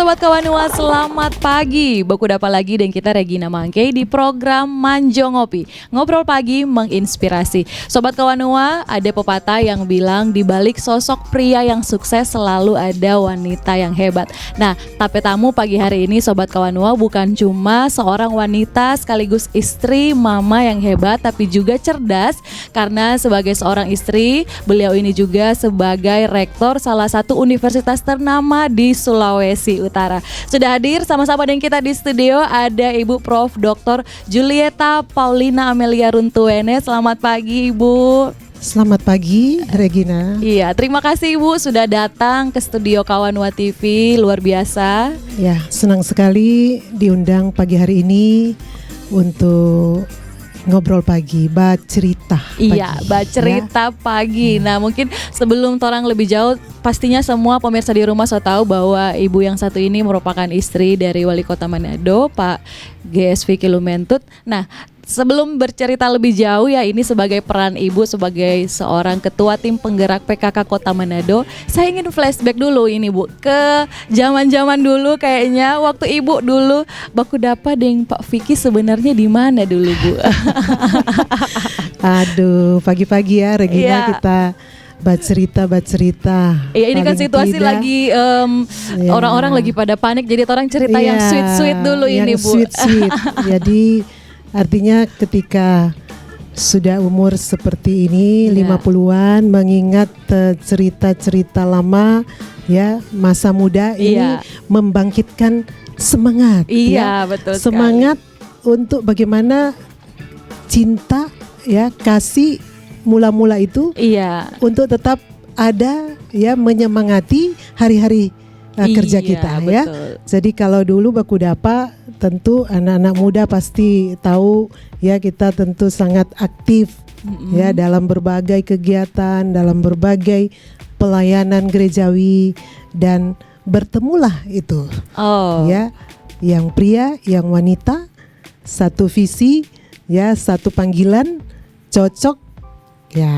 Sobat Kawanua, selamat pagi. Baku dapat lagi dan kita Regina Mangkei di program Manjo Ngopi. Ngobrol pagi menginspirasi. Sobat Kawanua, ada pepatah yang bilang di balik sosok pria yang sukses selalu ada wanita yang hebat. Nah, tape tamu pagi hari ini Sobat Kawanua bukan cuma seorang wanita sekaligus istri, mama yang hebat, tapi juga cerdas. Karena sebagai seorang istri, beliau ini juga sebagai rektor salah satu universitas ternama di Sulawesi Utara. Sudah hadir sama-sama dengan kita di studio ada Ibu Prof. Dr. Julieta Paulina Amelia Runtuene. Selamat pagi Ibu. Selamat pagi Regina. Iya, terima kasih Ibu sudah datang ke studio Kawanua TV, luar biasa. Ya, senang sekali diundang pagi hari ini untuk ngobrol pagi, cerita pagi. Iya, cerita pagi. Nah, mungkin sebelum orang lebih jauh, pastinya semua pemirsa di rumah sudah tahu bahwa ibu yang satu ini merupakan istri dari Wali Kota Manado, Pak GSV Kilumentut. Nah, sebelum bercerita lebih jauh ya, ini sebagai peran ibu sebagai seorang ketua tim penggerak PKK Kota Manado, saya ingin flashback dulu ini Bu, ke zaman-zaman dulu kayaknya waktu ibu dulu baku dapat dengan Pak Vicky sebenarnya di mana dulu Bu? Aduh, pagi-pagi ya Regina, kita cerita. Iya, ini kan situasi tidak, lagi orang-orang lagi pada panik, jadi orang cerita yang sweet-sweet dulu yang ini Bu. Sweet-sweet. Jadi artinya ketika sudah umur seperti ini 50-an, mengingat cerita-cerita lama ya, masa muda ini membangkitkan semangat. Iya, betul sekali. Semangat untuk bagaimana cinta ya, kasih mula-mula itu untuk tetap ada ya, menyemangati hari-hari kerja kita ya. Jadi kalau dulu baku dapa, tentu anak-anak muda pasti tahu ya, kita tentu sangat aktif ya dalam berbagai kegiatan, dalam berbagai pelayanan gerejawi, dan bertemulah itu ya, yang pria, yang wanita, satu visi ya, satu panggilan, cocok ya,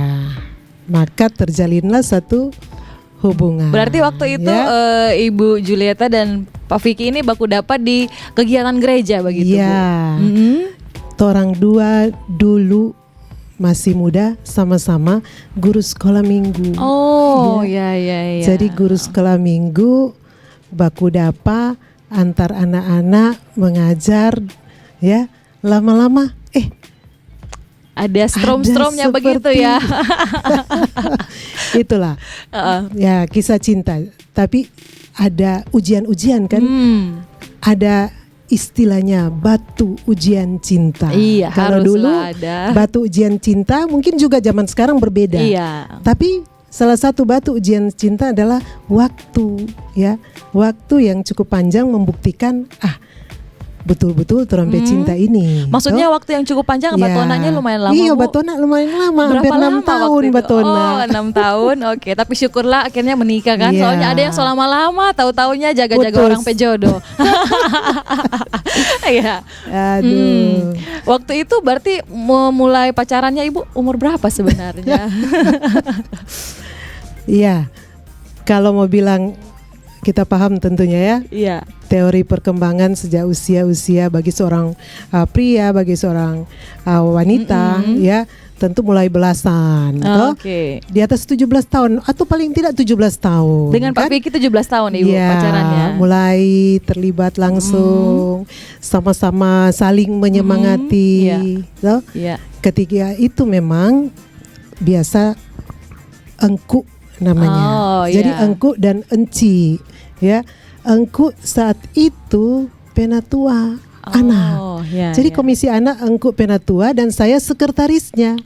maka terjalinlah satu hubungan. Berarti waktu itu Ibu Julieta dan Pak Vicky ini baku dapat di kegiatan gereja begitu ya, Bu? Torang dua dulu masih muda, sama-sama guru sekolah minggu. Ya. Jadi guru sekolah minggu baku dapa antar anak-anak mengajar ya, lama-lama ada strom-stromnya begitu ya. Itulah ya, kisah cinta. Tapi ada ujian-ujian kan, ada istilahnya batu ujian cinta. Iya, kalau dulu ada batu ujian cinta, mungkin juga zaman sekarang berbeda. Iya. Tapi salah satu batu ujian cinta adalah waktu ya, waktu yang cukup panjang membuktikan betul-betul trompet cinta ini. Maksudnya waktu yang cukup panjang, batonanya lumayan lama. Iya, Bu? batona lumayan lama, berapa hampir 6 tahun batona. 6 tahun, oke. Tapi syukurlah akhirnya menikah kan. Soalnya ada yang selama lama, tahu-taunya jaga-jaga orang pejodoh. Iya. Aduh. Waktu itu berarti mulai pacarannya Ibu umur berapa sebenarnya? Iya, kalau mau bilang kita paham tentunya ya. Iya. Teori perkembangan sejak usia bagi seorang pria, bagi seorang wanita ya, tentu mulai belasan. Di atas 17 tahun atau paling tidak 17 tahun. Dengan Pak Vicky 17 tahun Ibu pacarannya. Mulai terlibat langsung, sama-sama saling menyemangati. Ketika itu memang biasa engku namanya. Jadi engku dan enci ya. Engku saat itu penatua anak. Jadi komisi anak engku penatua dan saya sekretarisnya.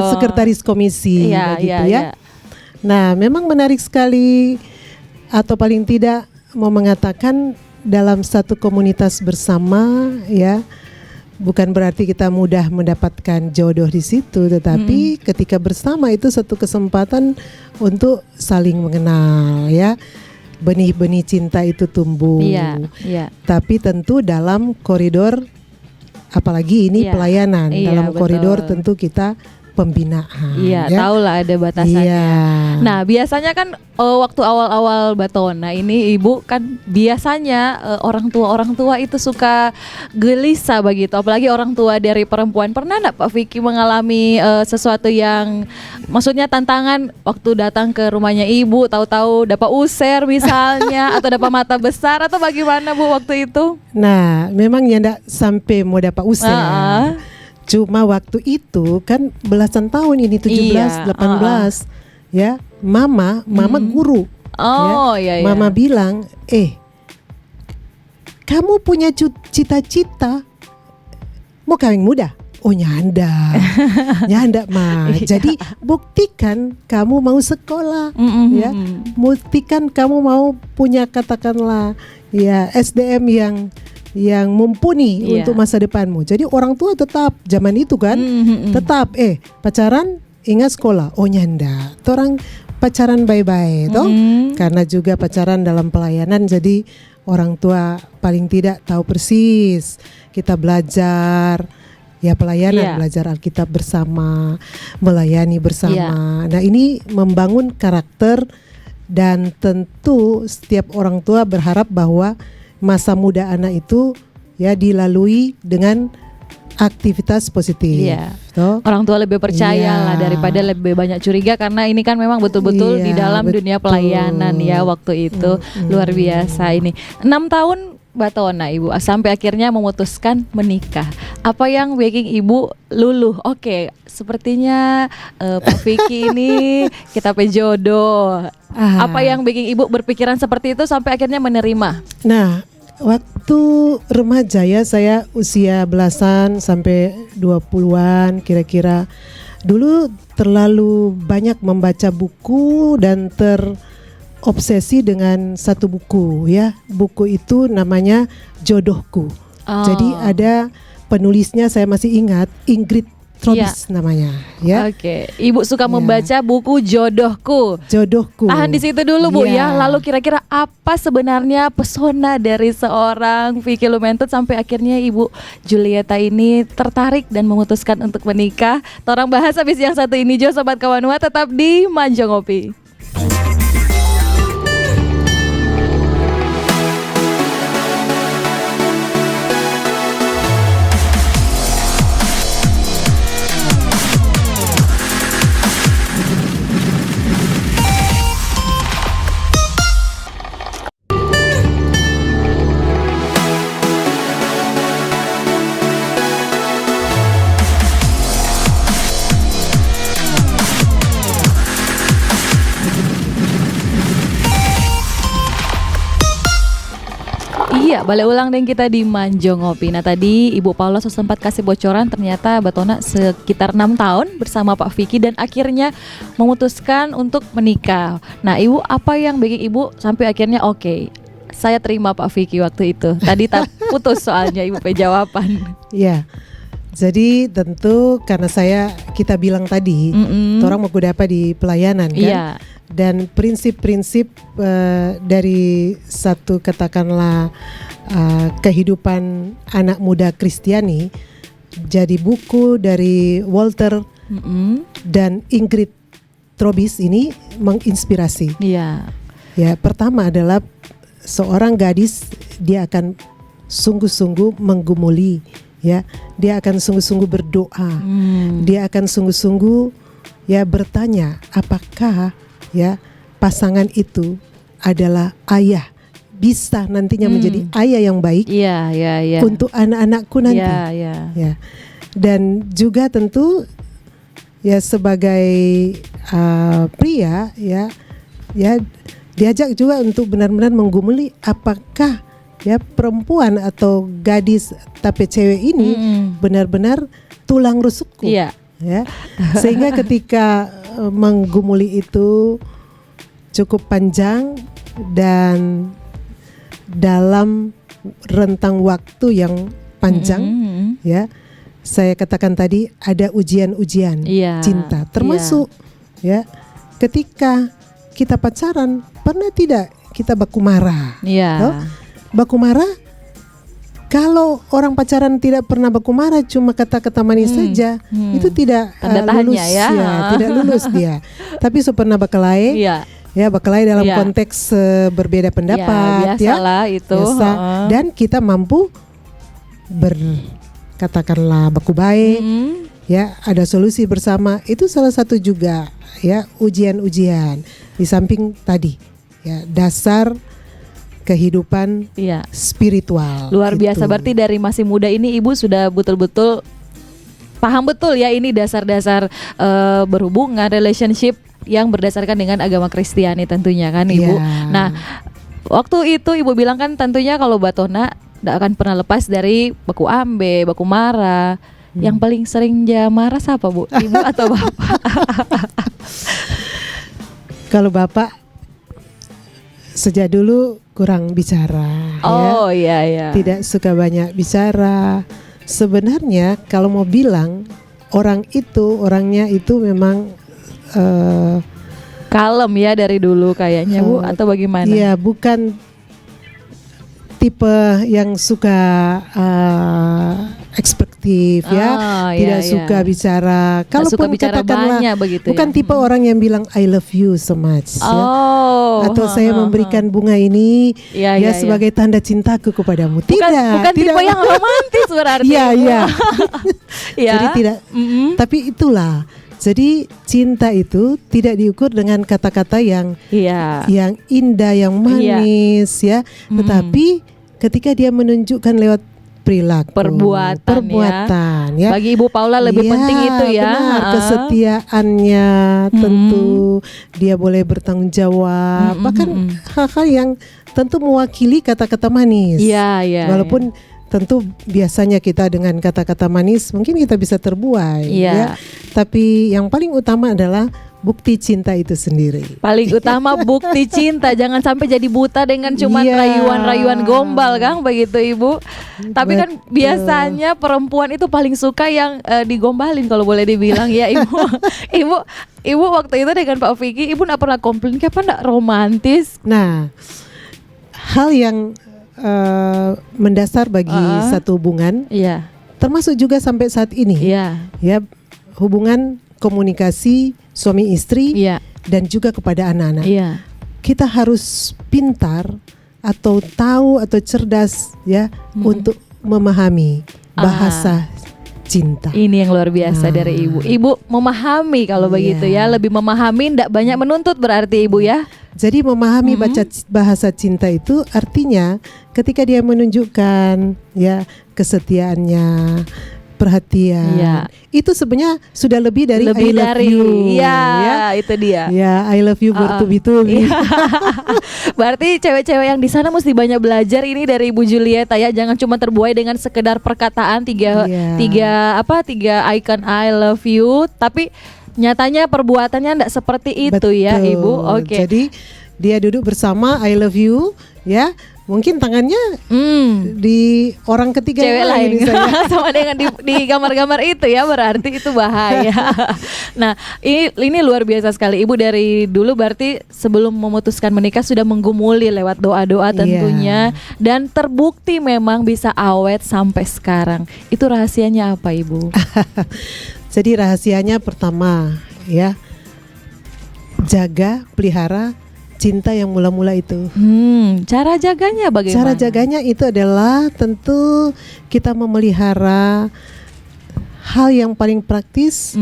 Sekretaris komisi begitu ya. Nah, memang menarik sekali, atau paling tidak mau mengatakan dalam satu komunitas bersama ya. Bukan berarti kita mudah mendapatkan jodoh di situ, tetapi ketika bersama itu satu kesempatan untuk saling mengenal ya. Benih-benih cinta itu tumbuh. Tapi tentu dalam koridor, apalagi ini pelayanan, dalam koridor tentu kita pembinaan. Iya, tahulah ada batasannya. Iya. Nah, biasanya kan waktu awal-awal Batona ini Ibu kan biasanya orang tua itu suka gelisah begitu, apalagi orang tua dari perempuan. Pernah enggak Pak Vicky mengalami sesuatu yang maksudnya tantangan waktu datang ke rumahnya Ibu, tahu-tahu dapat user misalnya atau dapat mata besar atau bagaimana Bu waktu itu? Nah, memang ya enggak sampai mau dapat user. Cuma waktu itu kan belasan tahun ini 17, 18 ya, mama guru. Iya. Mama bilang, kamu punya cita-cita mau kawin muda? Oh nyanda, nyanda mah. Jadi buktikan kamu mau sekolah, ya, buktikan kamu mau punya katakanlah ya SDM yang mumpuni untuk masa depanmu. Jadi orang tua tetap zaman itu kan tetap pacaran ingat sekolah. Oh nyanda, orang pacaran bye-bye toh. Karena juga pacaran dalam pelayanan, jadi orang tua paling tidak tahu persis. Kita belajar ya pelayanan, belajar Alkitab bersama, melayani bersama. Nah, ini membangun karakter, dan tentu setiap orang tua berharap bahwa masa muda anak itu ya dilalui dengan aktivitas positif. Orang tua lebih percaya lah daripada lebih banyak curiga, karena ini kan memang betul-betul di dalam dunia pelayanan ya waktu itu. Luar biasa ini. 6 tahun Batona Ibu sampai akhirnya memutuskan menikah. Apa yang bikin Ibu luluh? Oke, sepertinya Pak Vicky ini kita jodoh. Apa yang bikin Ibu berpikiran seperti itu sampai akhirnya menerima? Nah, waktu remaja ya, saya usia belasan sampai 20-an kira-kira. Dulu terlalu banyak membaca buku dan terobsesi dengan satu buku ya. Buku itu namanya Jodohku. Jadi ada penulisnya, saya masih ingat, Ingrid Trobis namanya ya. Ibu suka membaca buku Jodohku. Tahan di situ dulu Bu ya. Lalu kira-kira apa sebenarnya pesona dari seorang Vicky Lumentuh sampai akhirnya Ibu Julieta ini tertarik dan memutuskan untuk menikah? Torang bahas habis yang satu ini Jo, Sobat Kawanua, tetap di Manjo Ngopi. Iya, balik ulang dan kita di Manjo Ngopi. Nah tadi Ibu Paula sempat kasih bocoran, ternyata Batona sekitar 6 tahun bersama Pak Vicky dan akhirnya memutuskan untuk menikah. Nah Ibu, apa yang bikin Ibu sampai akhirnya saya terima Pak Vicky waktu itu? Tadi tak putus soalnya Ibu jawaban. Ya, jadi tentu karena kita bilang tadi, orang mau dapat di pelayanan kan. Dan prinsip-prinsip dari satu katakanlah kehidupan anak muda Kristiani, jadi buku dari Walter dan Ingrid Trobis ini menginspirasi. Ya, pertama adalah seorang gadis, dia akan sungguh-sungguh menggumuli, ya, dia akan sungguh-sungguh berdoa, dia akan sungguh-sungguh ya bertanya apakah ya pasangan itu adalah ayah, bisa nantinya menjadi ayah yang baik untuk anak-anakku nanti. Ya. Dan juga tentu ya sebagai pria ya diajak juga untuk benar-benar menggumuli apakah ya perempuan atau gadis tapi cewek ini benar-benar tulang rusukku. Ya. Sehingga ketika menggumuli itu cukup panjang dan dalam rentang waktu yang panjang, ya, saya katakan tadi ada ujian-ujian cinta, termasuk ya ketika kita pacaran, pernah tidak kita baku marah? Baku marah Kalau orang pacaran tidak pernah baku marah, cuma kata-kata manis saja, itu tidak Tanda lulus tanya ya. tidak lulus dia. Tapi pernah bakalae, Iya. ya bakalae dalam Iya. konteks berbeda pendapat, biasalah itu. biasa. Dan kita mampu katakanlah baku baik, ya ada solusi bersama. Itu salah satu juga ya ujian-ujian di samping tadi ya dasar kehidupan Iya. spiritual. Luar biasa, gitu. berarti dari masih muda ini Ibu sudah betul-betul paham betul ya ini dasar-dasar berhubungan, relationship yang berdasarkan dengan agama Kristiani tentunya kan Ibu. Iya. Nah, waktu itu Ibu bilang kan tentunya kalau Batona tidak akan pernah lepas dari baku ambe, baku marah. Yang paling sering marah siapa Bu? Ibu atau Bapak? Kalau Bapak sejak dulu kurang bicara, Oh iya iya. tidak suka banyak bicara. Sebenarnya kalau mau bilang orangnya itu memang Kalem ya dari dulu kayaknya Bu atau bagaimana? Iya, bukan tipe yang suka ekspektif ya, tidak iya, suka iya. bicara. Nggak suka bicara katakanlah, banyak begitu bukan ya? tipe orang yang bilang I love you so much. Ya. Oh, Atau saya memberikan bunga ini Iya, ya iya, sebagai tanda cintaku kepadamu. bukan tidak. tipe yang romantis berarti. Iya, iya. Ya. Jadi tidak. Tapi itulah. Jadi cinta itu tidak diukur dengan kata-kata yang Iya. indah, yang manis ya. Tetapi ketika dia menunjukkan lewat perilaku, perbuatan ya. Bagi Ibu Paula lebih Ya, penting itu ya. benar, kesetiaannya tentu dia boleh bertanggung jawab, bahkan hal-hal yang tentu mewakili kata-kata manis. Iya, iya. Walaupun tentu biasanya kita dengan kata-kata manis mungkin kita bisa terbuai Iya. ya. Tapi yang paling utama adalah bukti cinta itu sendiri. Paling utama bukti cinta, jangan sampai jadi buta dengan cuma Iya. rayuan-rayuan gombal kan begitu Ibu. Tapi kan Betul. biasanya perempuan itu paling suka yang digombalin kalau boleh dibilang ya Ibu. Ibu waktu itu dengan Pak Vicky, Ibu nggak pernah komplain kapan nggak romantis? Nah, hal yang mendasar bagi satu hubungan, Iya. termasuk juga sampai saat ini, Iya. ya hubungan komunikasi suami istri Iya. dan juga kepada anak-anak. Iya. Kita harus pintar atau tahu atau cerdas ya untuk memahami bahasa cinta. Ini yang luar biasa dari Ibu. Ibu memahami kalau begitu ya, lebih memahami, tidak banyak menuntut berarti Ibu ya. Jadi memahami bahasa cinta itu artinya ketika dia menunjukkan ya kesetiaannya, perhatian, Iya. itu sebenarnya sudah lebih dari I love you. Iya, Ya, itu dia. ya I love you bertubi-tubi. Iya. Berarti cewek-cewek yang di sana mesti banyak belajar ini dari Ibu Julieta ya. Jangan cuma terbuai dengan sekedar perkataan tiga icon I love you, tapi nyatanya perbuatannya enggak seperti itu ya Betul. Ibu. Oke. Jadi dia duduk bersama I love you ya. Mungkin tangannya di orang ketiga Cewek yang lain misalnya. sama dengan di gambar-gambar itu ya, berarti itu bahaya. Nah ini luar biasa sekali Ibu, dari dulu berarti sebelum memutuskan menikah sudah menggumuli lewat doa-doa tentunya, dan terbukti memang bisa awet sampai sekarang. Itu rahasianya apa Ibu? Jadi rahasianya pertama ya, jaga, pelihara cinta yang mula-mula itu. Cara jaganya bagaimana? Cara jaganya itu adalah tentu kita memelihara hal yang paling praktis,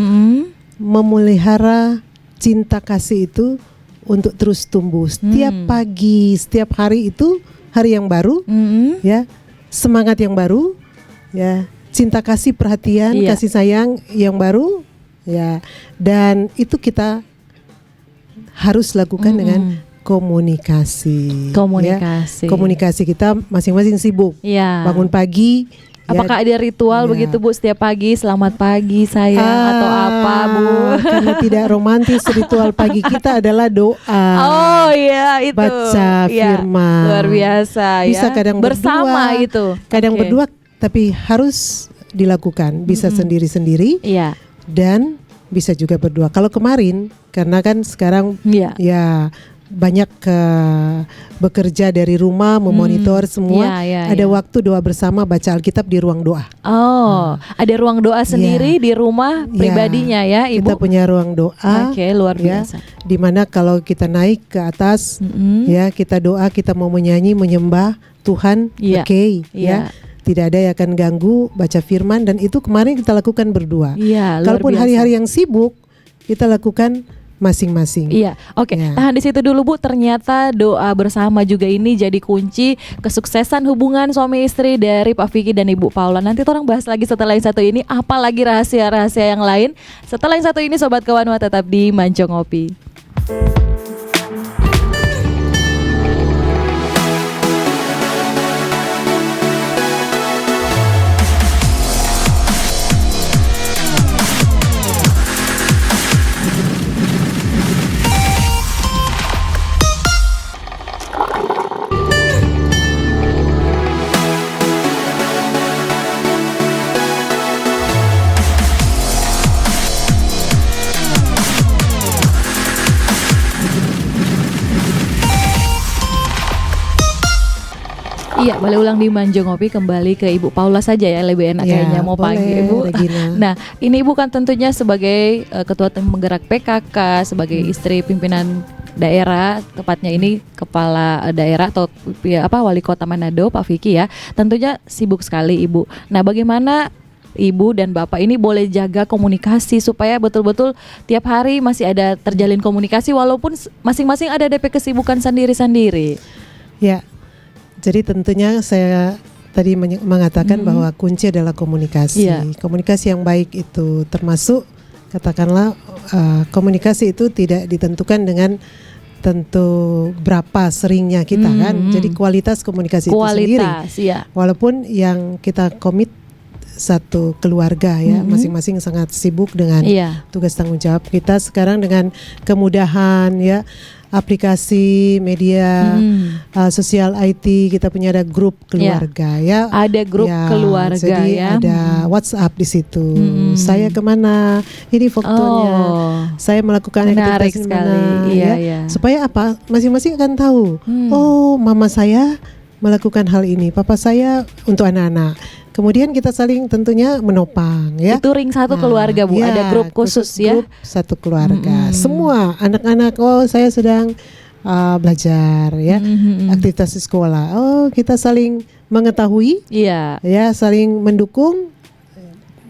memelihara cinta kasih itu untuk terus tumbuh. Setiap pagi, setiap hari itu hari yang baru, ya, semangat yang baru, ya, cinta kasih, perhatian, kasih sayang yang baru, ya, dan itu kita harus lakukan dengan komunikasi. Komunikasi. Ya. Komunikasi kita masing-masing sibuk. Ya. Bangun pagi. Apakah ada ritual begitu Bu, setiap pagi selamat pagi sayang atau apa Bu? Karena tidak romantis, ritual pagi kita adalah doa. Oh iya itu. Baca firman. Luar biasa Bisa ya. kadang bersama berdua, itu. Kadang berdua, tapi harus dilakukan. Bisa sendiri-sendiri. Iya. Dan bisa juga berdua. Kalau kemarin, karena kan sekarang ya banyak bekerja dari rumah, memonitor semua. Ada waktu doa bersama, baca Alkitab di ruang doa. Ada ruang doa sendiri di rumah pribadinya ya, Ibu. Kita punya ruang doa. Oke, luar biasa. Dimana kalau kita naik ke atas, ya kita doa, kita mau menyanyi, menyembah Tuhan, ya. Tidak ada yang akan ganggu baca firman, dan itu kemarin kita lakukan berdua. Kalaupun hari-hari yang sibuk, kita lakukan masing-masing. Oke. Tahan di situ dulu Bu. Ternyata doa bersama juga ini jadi kunci kesuksesan hubungan suami istri dari Pak Vicky dan Ibu Paula. Nanti orang bahas lagi setelah yang satu ini, apalagi rahasia-rahasia yang lain. Setelah yang satu ini, Sobat Kawanwa tetap di Manjo Ngopi. Iya, boleh ulang di Manjo Ngopi, kembali ke Ibu Paula saja ya, lebih enak kayaknya mau panggil Ibu. Nah, ini Ibu kan tentunya sebagai Ketua Tim Penggerak PKK, sebagai istri pimpinan daerah, tepatnya ini kepala daerah atau wali kota Manado, Pak Vicky ya. Tentunya sibuk sekali Ibu. Nah, bagaimana Ibu dan Bapak ini boleh jaga komunikasi supaya betul-betul tiap hari masih ada terjalin komunikasi walaupun masing-masing ada DP kesibukan sendiri-sendiri? Ya. Jadi tentunya saya tadi mengatakan bahwa kunci adalah komunikasi. Komunikasi yang baik itu termasuk katakanlah komunikasi itu tidak ditentukan dengan tentu berapa seringnya kita kan. Jadi kualitas komunikasi itu sendiri. Walaupun yang kita komit satu keluarga ya, masing-masing sangat sibuk dengan tugas tanggung jawab kita sekarang dengan kemudahan ya, aplikasi media sosial IT, kita punya ada grup keluarga ya. Ada grup keluarga jadi ya. Ada WhatsApp di situ. Saya kemana? Ini fotonya. Saya melakukan aktivitas mana? Supaya apa? Masing-masing akan tahu. Oh, mama saya melakukan hal ini, papa saya untuk anak-anak. Kemudian kita saling tentunya menopang ya. Itu ring satu keluarga Bu, ada grup khusus ya. Grup satu keluarga. Semua anak-anak, saya sedang belajar ya, aktivitas di sekolah. Kita saling mengetahui, ya saling mendukung.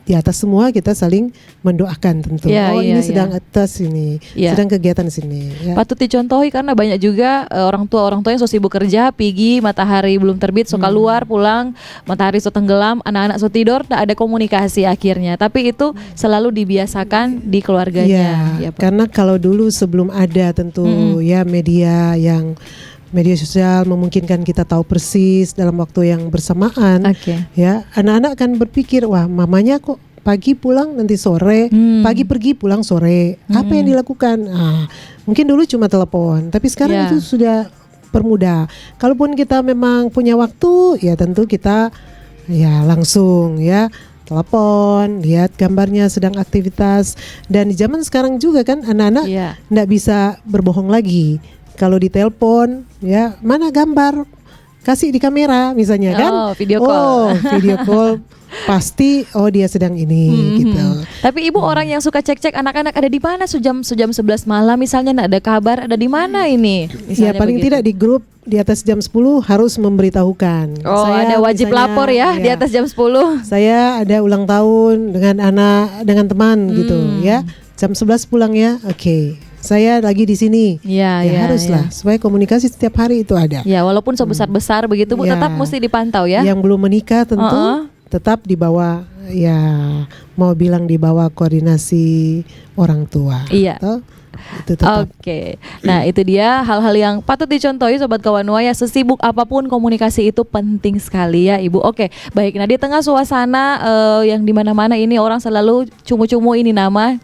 Di atas semua kita saling mendoakan tentu. Ini sedang atas ini, sedang kegiatan sini. Patut dicontohi karena banyak juga orang tua yang so sibuk kerja, pagi matahari belum terbit, so keluar pulang, matahari so tenggelam, anak-anak so tidur, tak ada komunikasi akhirnya. Tapi itu selalu dibiasakan di keluarganya. Karena kalau dulu sebelum ada tentu ya media sosial memungkinkan kita tahu persis dalam waktu yang bersamaan. Ya, anak-anak akan berpikir, wah mamanya kok pagi pulang nanti sore, pagi pergi pulang sore. Apa yang dilakukan? Mungkin dulu cuma telepon, tapi sekarang itu sudah permudah. Kalaupun kita memang punya waktu, ya tentu kita ya langsung ya telepon, lihat gambarnya sedang aktivitas. Dan di zaman sekarang juga kan anak-anak nggak bisa berbohong lagi. Kalau ditelepon, ya mana gambar, kasih di kamera misalnya kan? Video call. Video call pasti dia sedang ini gitu. Tapi Ibu orang yang suka cek-cek anak-anak ada di mana sejam 11 malam misalnya, nggak ada kabar, ada di mana ini? Ya paling tidak di grup di atas jam 10 harus memberitahukan. Ada wajib lapor ya di atas jam 10. Saya ada ulang tahun dengan teman gitu ya. Jam 11 pulang ya. Oke. Saya lagi di sini. Haruslah supaya komunikasi setiap hari itu ada. Ya, walaupun sebesar-besar begitu Bu, tetap mesti dipantau ya. Yang belum menikah tentu tetap di bawah mau bilang di bawah koordinasi orang tua. Oke. Nah, itu dia hal-hal yang patut dicontohi Sobat Kawanwa ya. Sesibuk apapun komunikasi itu penting sekali ya Ibu. Oke, baik. Nah, di tengah suasana yang di mana-mana ini orang selalu cumu-cumu ini nama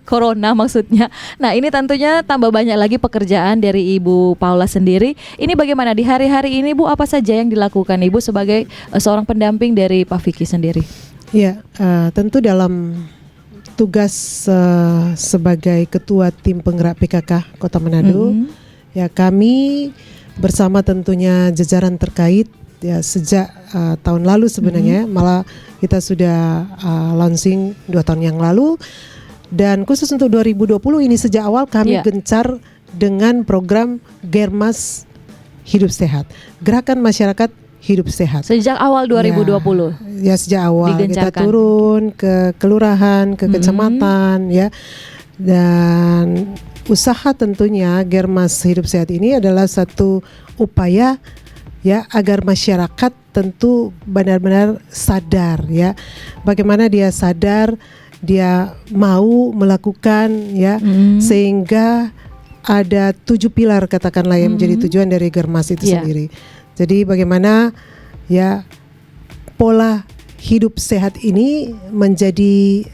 Corona maksudnya. Nah, ini tentunya tambah banyak lagi pekerjaan dari Ibu Paula sendiri. Ini bagaimana di hari-hari ini Bu, apa saja yang dilakukan Ibu sebagai seorang pendamping dari Pak Vicky sendiri? Ya, tentu dalam tugas sebagai Ketua Tim Penggerak PKK Kota Manado, ya kami bersama tentunya jajaran terkait ya sejak tahun lalu sebenarnya, malah kita sudah launching 2 tahun yang lalu, dan khusus untuk 2020 ini sejak awal kami gencar dengan program Germas Hidup Sehat, Gerakan Masyarakat Hidup Sehat. Sejak awal 2020. Ya sejak awal kita digencarkan. turun ke kelurahan, ke kecamatan ya. Dan usaha tentunya Germas Hidup Sehat ini adalah satu upaya ya agar masyarakat tentu benar-benar sadar ya. Bagaimana dia sadar, dia mau melakukan ya, sehingga ada 7 pilar katakanlah yang menjadi tujuan dari Germas itu sendiri. Jadi bagaimana ya pola hidup sehat ini menjadi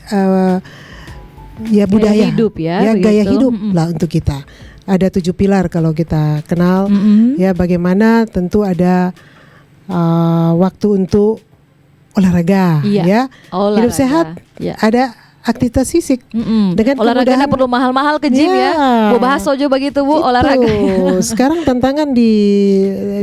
ya budaya hidup gaya hidup lah untuk kita. Ada 7 pilar kalau kita kenal ya, bagaimana tentu ada waktu untuk olahraga ya, hidup sehat, ada aktivitas fisik dengan olahraga nggak perlu mahal-mahal ke gym ya. Bu bahas sojo begitu Bu, olahraga. Sekarang tantangan di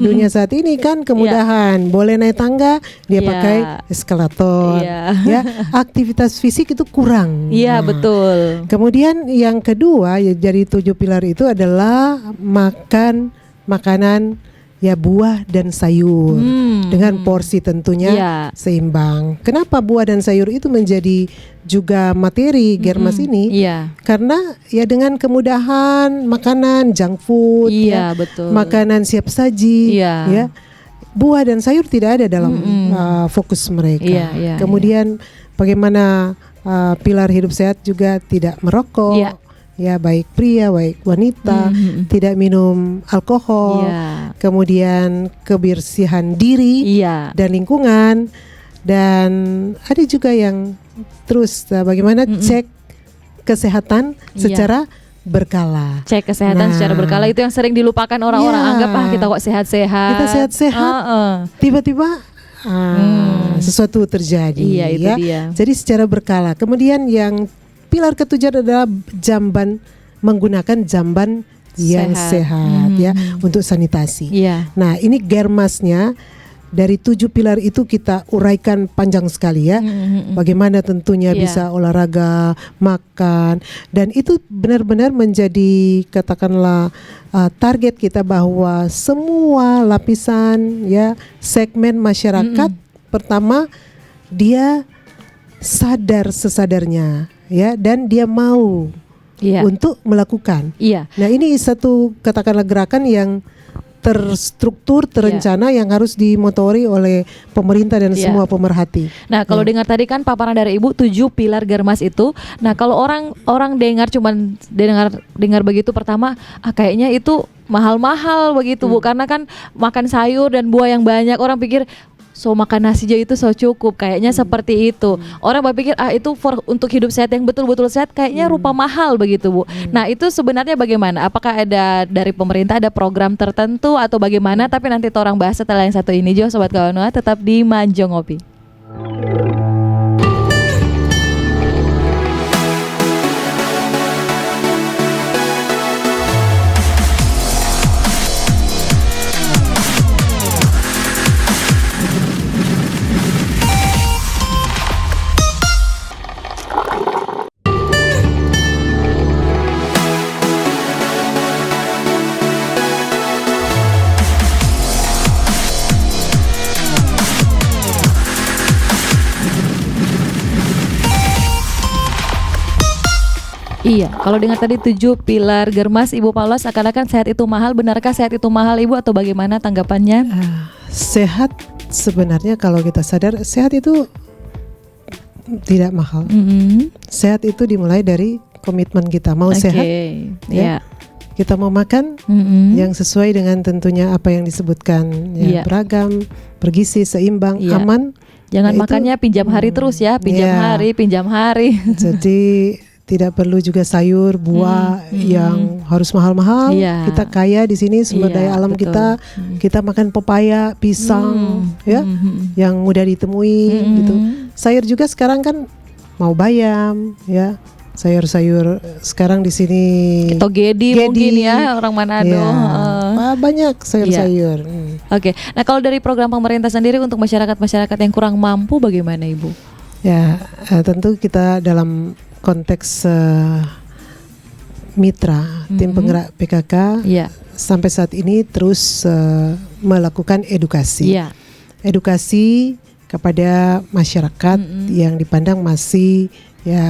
dunia saat ini kan kemudahan, boleh naik tangga dia pakai eskalator ya, aktivitas fisik itu kurang. Iya betul. Kemudian yang kedua ya dari 7 pilar itu adalah makan makanan ya buah dan sayur dengan porsi tentunya seimbang. Kenapa buah dan sayur itu menjadi juga materi Germas ini? Karena ya dengan kemudahan makanan junk food, betul. makanan siap saji, ya buah dan sayur tidak ada dalam fokus mereka. Kemudian bagaimana pilar hidup sehat juga tidak merokok. Ya baik pria baik wanita, tidak minum alkohol, kemudian kebersihan diri dan lingkungan, dan ada juga yang terus bagaimana cek kesehatan secara berkala. Cek kesehatan secara berkala itu yang sering dilupakan orang-orang, anggap kita kok sehat-sehat. Kita sehat-sehat, tiba-tiba sesuatu terjadi. Itu dia. Jadi secara berkala. Kemudian yang pilar ketujuh adalah menggunakan jamban yang sehat ya untuk sanitasi. Nah ini Germasnya dari 7 pilar itu kita uraikan panjang sekali ya. Bagaimana tentunya bisa olahraga, makan, dan itu benar-benar menjadi katakanlah target kita bahwa semua lapisan ya segmen masyarakat pertama dia sadar sesadarnya ya, dan dia mau untuk melakukan. Nah ini satu katakanlah gerakan yang terstruktur, terencana yang harus dimotori oleh pemerintah dan semua pemerhati. Nah kalau dengar tadi kan paparan dari Ibu 7 pilar Germas itu. Nah kalau orang dengar cuman dengar begitu pertama, kayaknya itu mahal-mahal begitu Bu, karena kan makan sayur dan buah yang banyak, orang pikir so makan nasi aja itu so cukup, kayaknya seperti itu. Orang berpikir itu untuk hidup sehat yang betul-betul sehat kayaknya rupa mahal begitu Bu. Nah itu sebenarnya bagaimana? Apakah ada dari pemerintah ada program tertentu atau bagaimana? Tapi nanti orang bahas setelah yang satu ini. Jo Sobat Kawanua tetap di Manjo Ngopi. Iya, kalau dengar tadi 7 pilar Germas Ibu Paula seakan-akan sehat itu mahal. Benarkah sehat itu mahal Ibu atau bagaimana tanggapannya? Sehat sebenarnya kalau kita sadar sehat itu tidak mahal. Sehat itu dimulai dari komitmen kita mau sehat. Ya. Kita mau makan yang sesuai dengan tentunya apa yang disebutkan ya, beragam, bergizi, seimbang, aman. Jangan makannya pinjam hari terus ya, pinjam hari. Jadi tidak perlu juga sayur, buah yang harus mahal-mahal. Kita kaya di sini sumber daya alam kita. Kita makan pepaya, pisang, ya, yang mudah ditemui gitu. Sayur juga sekarang kan mau bayam, ya, sayur-sayur sekarang di sini Togedi mungkin ya orang Manado. Ya, banyak sayur-sayur. Oke. Nah, kalau dari program pemerintah sendiri untuk masyarakat yang kurang mampu bagaimana Ibu? Ya, tentu kita dalam konteks mitra tim penggerak PKK sampai saat ini terus melakukan edukasi. Edukasi kepada masyarakat yang dipandang masih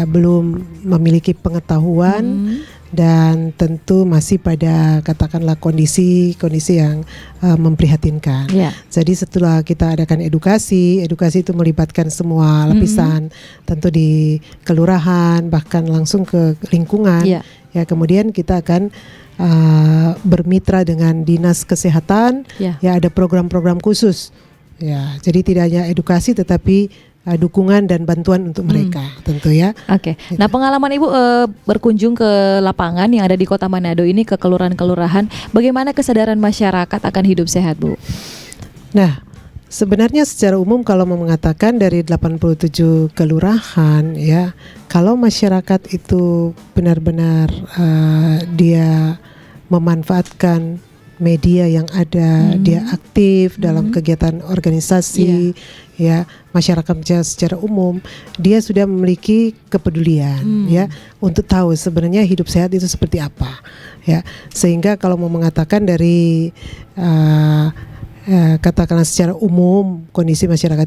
belum memiliki pengetahuan dan tentu masih pada katakanlah kondisi yang memprihatinkan. Jadi setelah kita adakan edukasi itu melibatkan semua lapisan, tentu di kelurahan bahkan langsung ke lingkungan. Ya, kemudian kita akan bermitra dengan dinas kesehatan. Ya, ada program-program khusus. Ya, jadi tidak hanya edukasi tetapi dukungan dan bantuan untuk mereka, tentu ya. Oke. Nah, pengalaman Ibu berkunjung ke lapangan yang ada di Kota Manado ini, ke kelurahan-kelurahan, bagaimana kesadaran masyarakat akan hidup sehat, Bu? Nah, sebenarnya secara umum kalau mau mengatakan dari 87 kelurahan ya, kalau masyarakat itu benar-benar dia memanfaatkan media yang ada, dia aktif dalam kegiatan organisasi, ya, masyarakat secara umum, dia sudah memiliki kepedulian, ya, untuk tahu sebenarnya hidup sehat itu seperti apa, ya, sehingga kalau mau mengatakan dari katakanlah secara umum kondisi masyarakat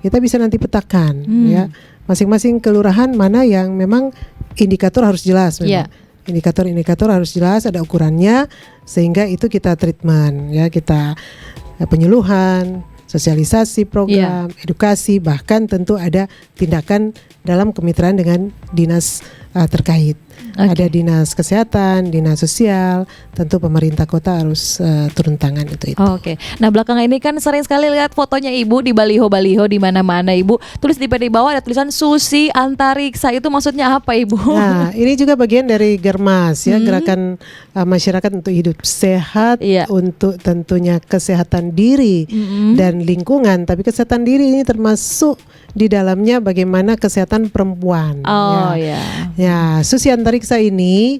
kita bisa nanti petakan, ya, masing-masing kelurahan mana yang memang indikator harus jelas, memang. Indikator-indikator harus jelas, ada ukurannya, sehingga itu kita treatment, ya, kita penyuluhan, sosialisasi program, edukasi, bahkan tentu ada tindakan dalam kemitraan dengan dinas terkait. Ada dinas kesehatan, dinas sosial, tentu pemerintah kota harus turun tangan itu. Oke. Nah, belakangan ini kan sering sekali lihat fotonya Ibu di baliho-baliho di mana-mana, Ibu. Tulis di bawah ada tulisan Susi Antariksa. Itu maksudnya apa, Ibu? Nah, ini juga bagian dari Germas, ya, gerakan masyarakat untuk hidup sehat, untuk tentunya kesehatan diri dan lingkungan. Tapi kesehatan diri ini termasuk di dalamnya bagaimana kesehatan perempuan. Ya, Susi Antariksa ini,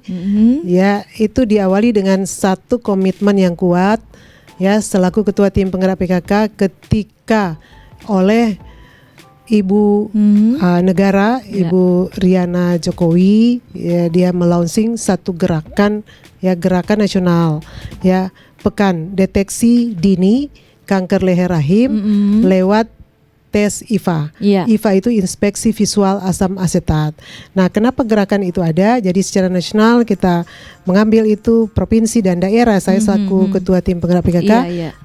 ya, itu diawali dengan satu komitmen yang kuat, ya, selaku ketua tim penggerak PKK ketika oleh Ibu negara, Ibu Riana Jokowi, ya, dia melaunching satu gerakan, ya, gerakan nasional, ya, Pekan Deteksi Dini Kanker Leher Rahim lewat tes IVA. IVA itu inspeksi visual asam asetat. Nah, kenapa gerakan itu ada? Jadi secara nasional kita mengambil itu provinsi dan daerah. Saya selaku ketua tim penggerak PKK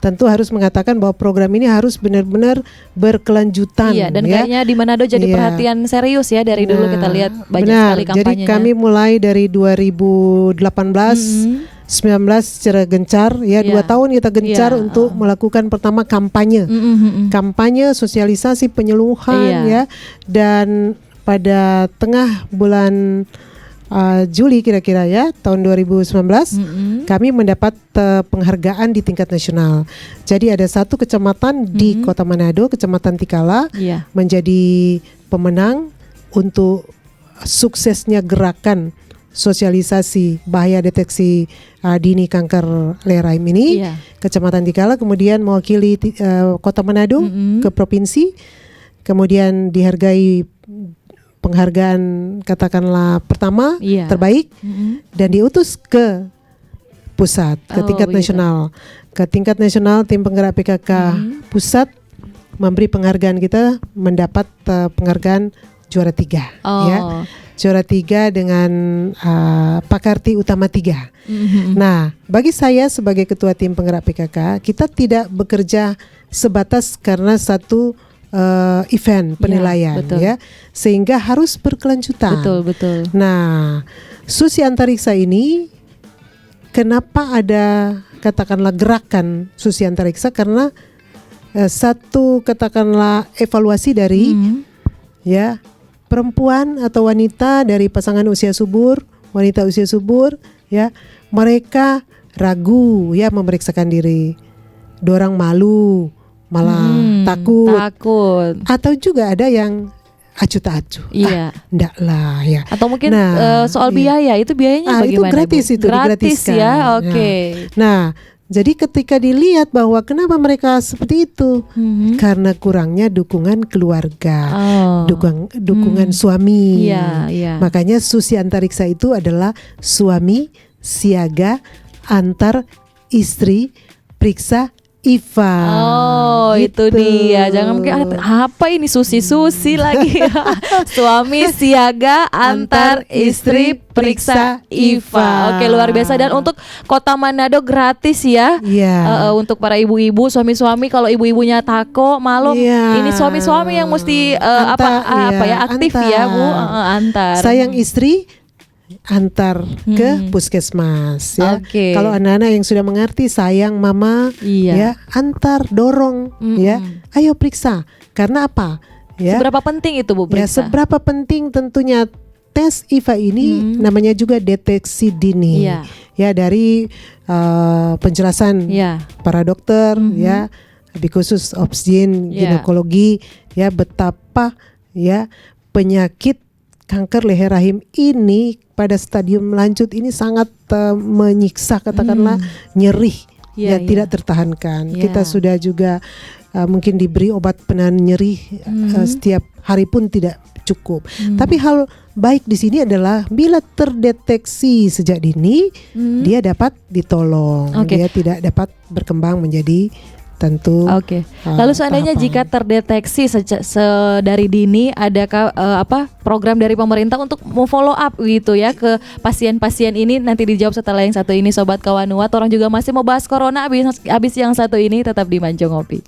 tentu harus mengatakan bahwa program ini harus benar-benar berkelanjutan. Dan kayaknya di Manado jadi perhatian serius ya, dari dulu kita lihat banyak sekali kampanyenya. Jadi kami mulai dari 2018 19 secara gencar, ya, 2 tahun kita gencar untuk melakukan pertama kampanye, kampanye sosialisasi penyuluhan, ya, dan pada tengah bulan Juli kira-kira, ya, tahun 2019 kami mendapat penghargaan di tingkat nasional. Jadi ada satu kecamatan di Kota Manado, Kecamatan Tikala, menjadi pemenang untuk suksesnya gerakan sosialisasi bahaya deteksi dini kanker leher rahim ini. Kecamatan Tikala kemudian mewakili Kota Manado ke provinsi, kemudian dihargai penghargaan katakanlah pertama terbaik, dan diutus ke pusat, ke tingkat nasional. Ke tingkat nasional tim penggerak PKK pusat memberi penghargaan, kita mendapat penghargaan juara 3, ya. Juara 3 dengan Pakarti Utama 3. Nah, bagi saya sebagai ketua tim penggerak PKK, kita tidak bekerja sebatas karena satu event penilaian, ya, sehingga harus berkelanjutan. Betul. Nah, Susi Antariksa ini kenapa ada katakanlah gerakan Susi Antariksa, karena satu katakanlah evaluasi dari ya, perempuan atau wanita dari pasangan usia subur, wanita usia subur, ya, mereka ragu, ya, memeriksakan diri, dorang malu, malah takut, atau juga ada yang acuh tak acuh. Iya. Ndak lah ya. Atau mungkin Nah, soal biaya itu biayanya itu bagaimana? gratis, Bu? itu Gratis digratiskan. ya, oke. Nah, jadi ketika dilihat bahwa kenapa mereka seperti itu, karena kurangnya dukungan keluarga, dukungan suami. Iya, iya. Makanya Susi Antariksa itu adalah suami siaga antar istri periksa IVA. Oh, itu dia. Jangan mungkin apa ini Susi lagi. Suami siaga antar istri periksa IVA. Oke, luar biasa. Dan untuk Kota Manado gratis ya. Iya. Untuk para ibu-ibu, suami-suami kalau ibu-ibunya tako, malu. Iya. Ini suami-suami yang mesti aktif antar. ya, Bu. Antar. Sayang istri antar ke puskesmas ya. Oke. Kalau anak-anak yang sudah mengerti sayang mama ya antar dorong ya. Ayo periksa. Karena apa? Ya. Seberapa penting itu Bu Ya, periksa? seberapa penting tentunya tes IVA ini namanya juga deteksi dini. Iya. Ya dari penjelasan para dokter ya, lebih khusus obsgin ginekologi ya, betapa ya penyakit kanker leher rahim ini pada stadium lanjut ini sangat menyiksa, katakanlah nyeri tidak tertahankan. Kita sudah juga mungkin diberi obat penahan nyeri setiap hari pun tidak cukup. Tapi hal baik di sini adalah bila terdeteksi sejak dini dia dapat ditolong. Dia tidak dapat berkembang menjadi tentu. Lalu seandainya jika terdeteksi dari dini, adakah program dari pemerintah untuk follow up gitu ya ke pasien-pasien ini? Nanti dijawab setelah yang satu ini, Sobat Kawanua. Orang juga masih mau bahas corona abis yang satu ini, tetap di Manjo Ngopi.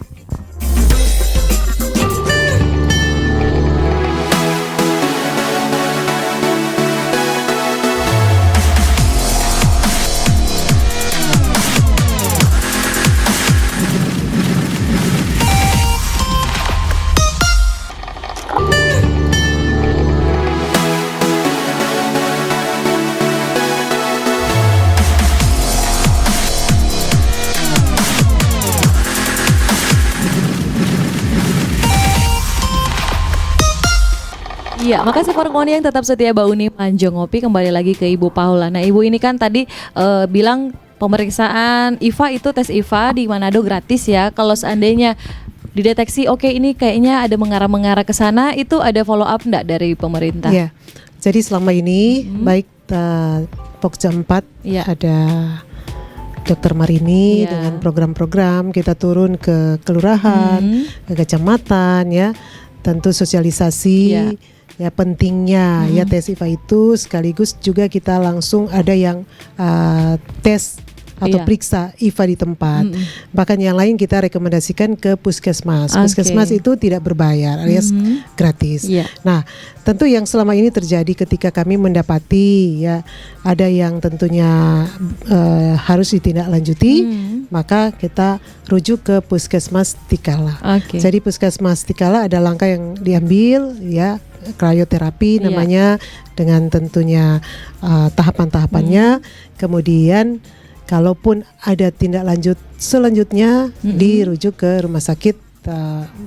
Iya, makasih Fargoni yang tetap setia Bauni Manjo Ngopi. Kembali lagi ke Ibu Paula. Nah, Ibu ini kan tadi bilang pemeriksaan IVA itu tes IVA di Manado gratis ya. Kalau seandainya dideteksi ini kayaknya ada mengarah-mengarah ke sana, itu ada follow up enggak dari pemerintah? Iya. Jadi selama ini baik Pokja 4 ada Dokter Marini dengan program-program kita turun ke kelurahan, ke kecamatan ya. Tentu sosialisasi ya pentingnya ya tes IVA itu, sekaligus juga kita langsung ada yang tes atau periksa IVA di tempat. Bahkan yang lain kita rekomendasikan ke puskesmas. Puskesmas itu tidak berbayar alias gratis. Nah, tentu yang selama ini terjadi ketika kami mendapati ya ada yang tentunya harus ditindaklanjuti, maka kita rujuk ke puskesmas Tikala. Jadi puskesmas Tikala ada langkah yang diambil ya, krioterapi namanya, dengan tentunya tahapan-tahapannya. Kemudian kalaupun ada tindak lanjut selanjutnya dirujuk ke rumah sakit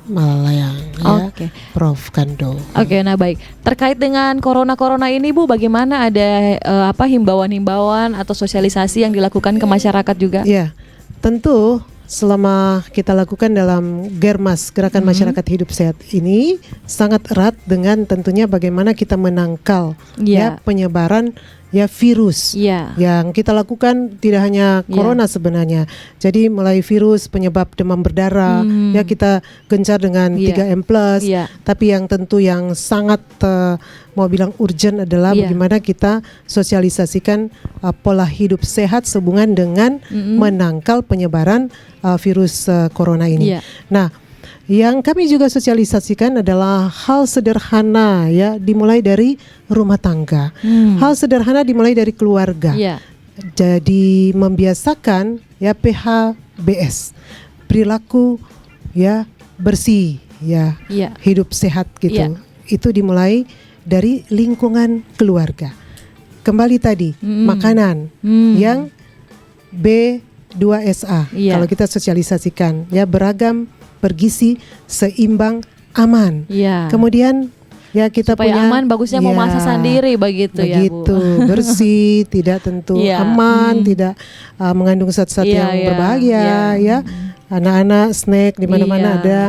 Malalayang ya, Prof. Kando. Nah baik. Terkait dengan corona ini Bu, bagaimana, ada himbauan-himbauan atau sosialisasi yang dilakukan ke masyarakat juga? Ya, tentu selama kita lakukan dalam Germas, Gerakan Masyarakat Hidup Sehat ini sangat erat dengan tentunya bagaimana kita menangkal ya penyebaran ya virus yang kita lakukan, tidak hanya corona sebenarnya. Jadi mulai virus penyebab demam berdarah ya kita gencar dengan 3M+, tapi yang tentu yang sangat mau bilang urgent adalah bagaimana kita sosialisasikan pola hidup sehat sehubungan dengan menangkal penyebaran virus corona ini. Nah, yang kami juga sosialisasikan adalah hal sederhana ya, dimulai dari rumah tangga. Hal sederhana dimulai dari keluarga. Jadi membiasakan ya PHBS, perilaku ya bersih ya, hidup sehat gitu. Itu dimulai dari lingkungan keluarga. Kembali tadi makanan yang B2SA kalau kita sosialisasikan ya, beragam, bergizi, seimbang, aman. Kemudian Ya kita supaya punya aman, bagusnya mau masak sendiri begitu ya Bu. Begitu, bersih, tidak tentu aman, tidak mengandung zat-zat yang berbahaya ya. Anak-anak snack di mana-mana ada.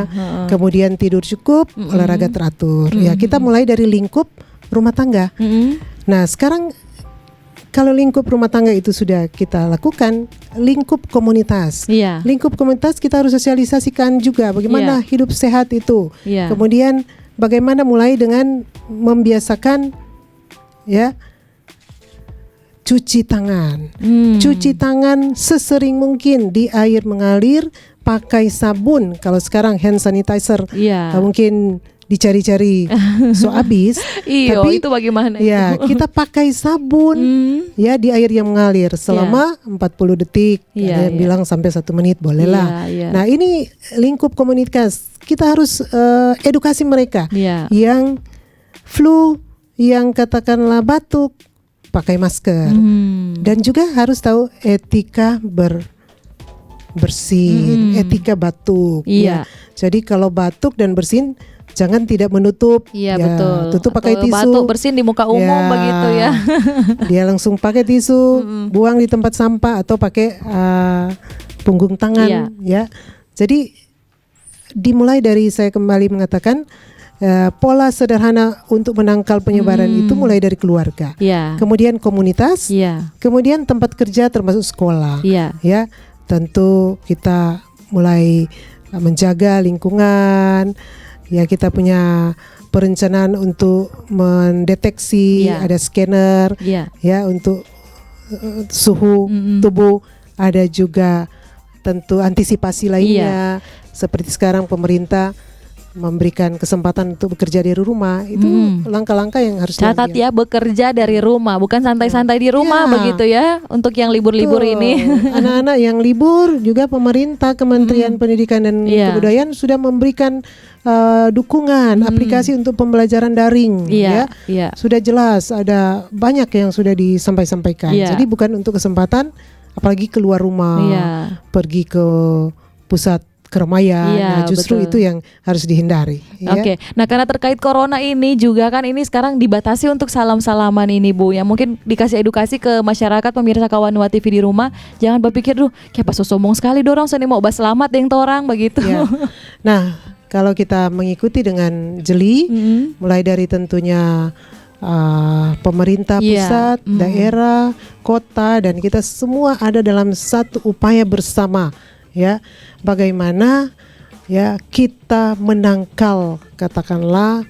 Kemudian tidur cukup, olahraga teratur. Ya, kita mulai dari lingkup rumah tangga. Nah, sekarang kalau lingkup rumah tangga itu sudah kita lakukan, lingkup komunitas. Lingkup komunitas kita harus sosialisasikan juga bagaimana hidup sehat itu. Kemudian bagaimana mulai dengan membiasakan ya cuci tangan. Cuci tangan sesering mungkin di air mengalir, pakai sabun. Kalau sekarang hand sanitizer mungkin dicari-cari so habis. Tapi itu bagaimana ya itu? Kita pakai sabun ya di air yang mengalir selama 40 detik. Ada yang bilang sampai 1 menit bolehlah. Nah, ini lingkup komunitas. Kita harus edukasi mereka yang flu, yang katakanlah batuk, pakai masker. Dan juga harus tahu etika bersin, etika batuk. Ya. Jadi kalau batuk dan bersin jangan tidak menutup. Betul. Tutup pakai tisu. Batuk bersin di muka umum begitu ya. Dia langsung pakai tisu, buang di tempat sampah atau pakai punggung tangan. Ya. Jadi dimulai dari saya kembali mengatakan pola sederhana untuk menangkal penyebaran itu mulai dari keluarga. Kemudian komunitas. Kemudian tempat kerja termasuk sekolah. Ya. Tentu kita mulai menjaga lingkungan. Ya, kita punya perencanaan untuk mendeteksi, ada scanner, ya untuk suhu tubuh, ada juga tentu antisipasi lainnya. Seperti sekarang pemerintah memberikan kesempatan untuk bekerja dari rumah, itu langkah-langkah yang harus catat ya, bekerja dari rumah, bukan santai-santai di rumah begitu ya, untuk yang libur-libur ini. Anak-anak yang libur juga pemerintah, Kementerian Pendidikan dan Kebudayaan sudah memberikan dukungan aplikasi untuk pembelajaran daring. Sudah jelas, ada banyak yang sudah disampaikan. Jadi bukan untuk kesempatan, apalagi keluar rumah, pergi ke pusat keramaian. Nah, justru itu yang harus dihindari. Oke. Nah, karena terkait corona ini juga kan ini sekarang dibatasi untuk salam-salaman ini Bu. Yang mungkin dikasih edukasi ke masyarakat pemirsa Kawanua TV di rumah, jangan berpikir kayak pas sombong sekali dorong seni mau selamat yang torang begitu. Nah, kalau kita mengikuti dengan jeli, mulai dari tentunya pemerintah pusat, daerah, kota, dan kita semua ada dalam satu upaya bersama. Ya, bagaimana ya kita menangkal katakanlah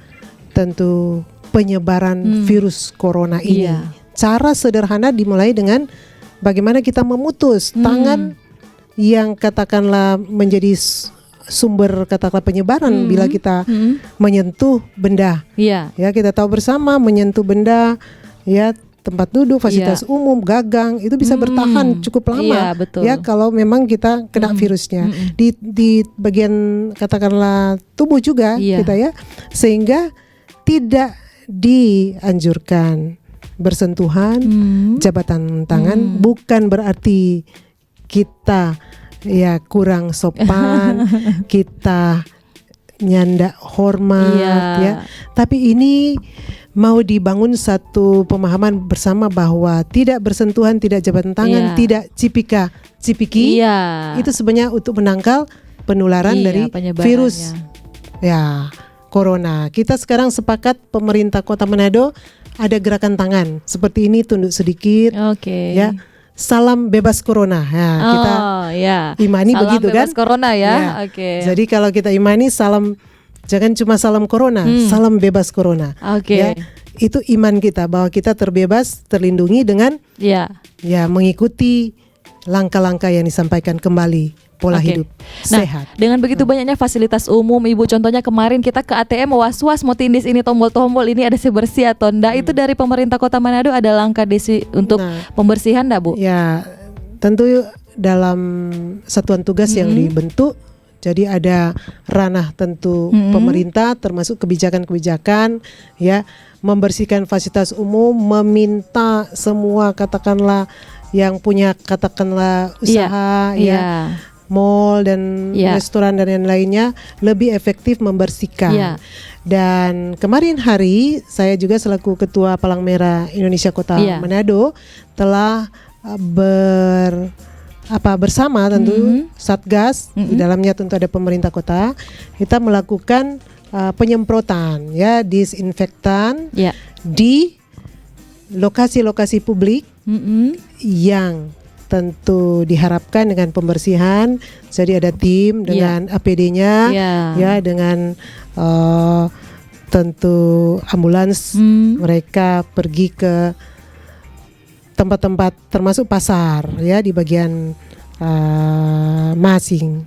tentu penyebaran virus corona ini. Cara sederhana dimulai dengan bagaimana kita memutus tangan yang katakanlah menjadi sumber katakanlah penyebaran bila kita menyentuh benda. Ya, kita tahu bersama menyentuh benda ya, tempat duduk, fasilitas umum, gagang itu bisa bertahan cukup lama. Ya, kalau memang kita kena virusnya di bagian katakanlah tubuh juga kita ya, sehingga tidak dianjurkan bersentuhan, jabatan tangan. Bukan berarti kita ya kurang sopan, kita nyanda hormat ya, tapi ini mau dibangun satu pemahaman bersama bahwa tidak bersentuhan, tidak jabatan tangan, tidak cipika-cipiki, itu sebenarnya untuk menangkal penularan dari virus ya corona. Kita sekarang sepakat pemerintah Kota Manado ada gerakan tangan seperti ini, tunduk sedikit, ya. Salam bebas corona. Ya, kita imani salam begitu kan? Salam bebas corona ya. Jadi kalau kita imani salam, jangan cuma salam corona, salam bebas corona. Ya, itu iman kita bahwa kita terbebas, terlindungi dengan ya mengikuti langkah-langkah yang disampaikan kembali. Pola hidup sehat. Dengan begitu banyaknya fasilitas umum, Ibu, contohnya kemarin kita ke ATM was-was mau tindis ini tombol-tombol ini ada bersih atau enggak, itu dari pemerintah Kota Manado ada langkah desi untuk pembersihan enggak, Bu? Ya, tentu dalam satuan tugas yang dibentuk, jadi ada ranah tentu pemerintah termasuk kebijakan-kebijakan ya, membersihkan fasilitas umum, meminta semua katakanlah yang punya katakanlah usaha ya mall dan restoran dan lain-lainnya lebih efektif membersihkan. Dan kemarin hari saya juga selaku Ketua Palang Merah Indonesia Kota Manado telah bersama tentu Satgas, di dalamnya tentu ada pemerintah kota, kita melakukan penyemprotan disinfektan di lokasi-lokasi publik yang tentu diharapkan dengan pembersihan. Jadi ada tim dengan APD-nya, dengan tentu ambulans, mereka pergi ke tempat-tempat termasuk pasar di bagian masing.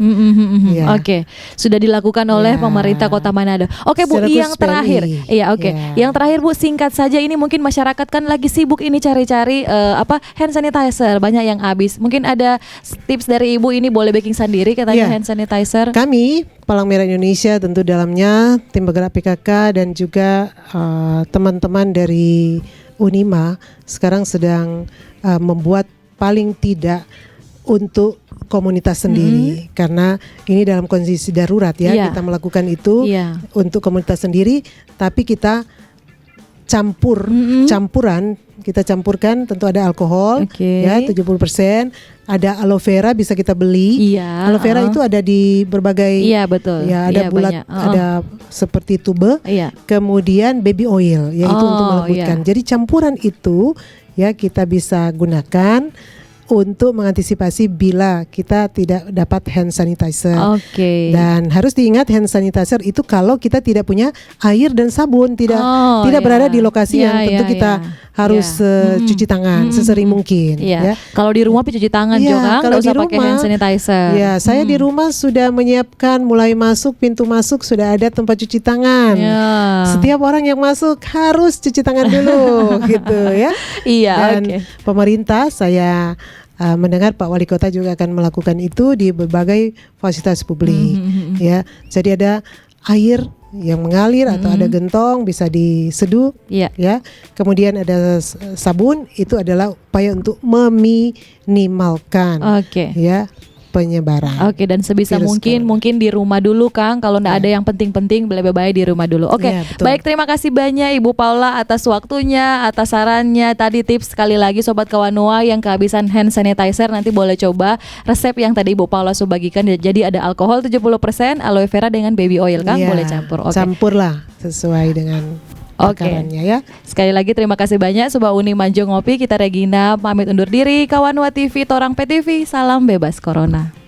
Oke, sudah dilakukan oleh pemerintah Kota Manado. Oke Bu, yang terakhir, yang terakhir Bu, singkat saja, ini mungkin masyarakat kan lagi sibuk ini cari-cari hand sanitizer, banyak yang habis. Mungkin ada tips dari Ibu, ini boleh baking sendiri katanya hand sanitizer. Kami Palang Merah Indonesia tentu dalamnya tim bergerak PKK dan juga teman-teman dari Unima sekarang sedang membuat paling tidak untuk komunitas sendiri, karena ini dalam kondisi darurat kita melakukan itu untuk komunitas sendiri, tapi kita kita campurkan, tentu ada alkohol 70%, ada aloe vera bisa kita beli. Aloe vera itu ada di berbagai ada bulat, ada seperti tube, kemudian baby oil yaitu untuk melembutkan. Jadi campuran itu kita bisa gunakan untuk mengantisipasi bila kita tidak dapat hand sanitizer. Dan harus diingat hand sanitizer itu kalau kita tidak punya air dan sabun, tidak berada di lokasi yang tentu kita harus cuci tangan sesering mungkin. Kalau di rumah cuci tangan juga, nggak usah pakai hand sanitizer. Saya di rumah sudah menyiapkan, mulai masuk pintu masuk sudah ada tempat cuci tangan. Setiap orang yang masuk harus cuci tangan dulu, gitu ya. Dan pemerintah, saya mendengar Pak Wali Kota juga akan melakukan itu di berbagai fasilitas publik. Jadi ada air yang mengalir atau ada gentong bisa diseduh, kemudian ada sabun, itu adalah upaya untuk meminimalkan penyebaran. Dan sebisa mungkin di rumah dulu Kang, kalau enggak ada yang penting-penting lebih baik di rumah dulu. Baik, terima kasih banyak Ibu Paula atas waktunya, atas sarannya, tadi tips. Sekali lagi Sobat Kawanua yang kehabisan hand sanitizer, nanti boleh coba resep yang tadi Ibu Paula bagikan. Jadi ada alkohol 70%, aloe vera dengan baby oil Kang, boleh campur. Campurlah sesuai dengan takarannya Sekali lagi terima kasih banyak Sobat Uni Manjo Ngopi. Kita Regina pamit undur diri. Kawanua TV, Torang PTV, salam bebas corona.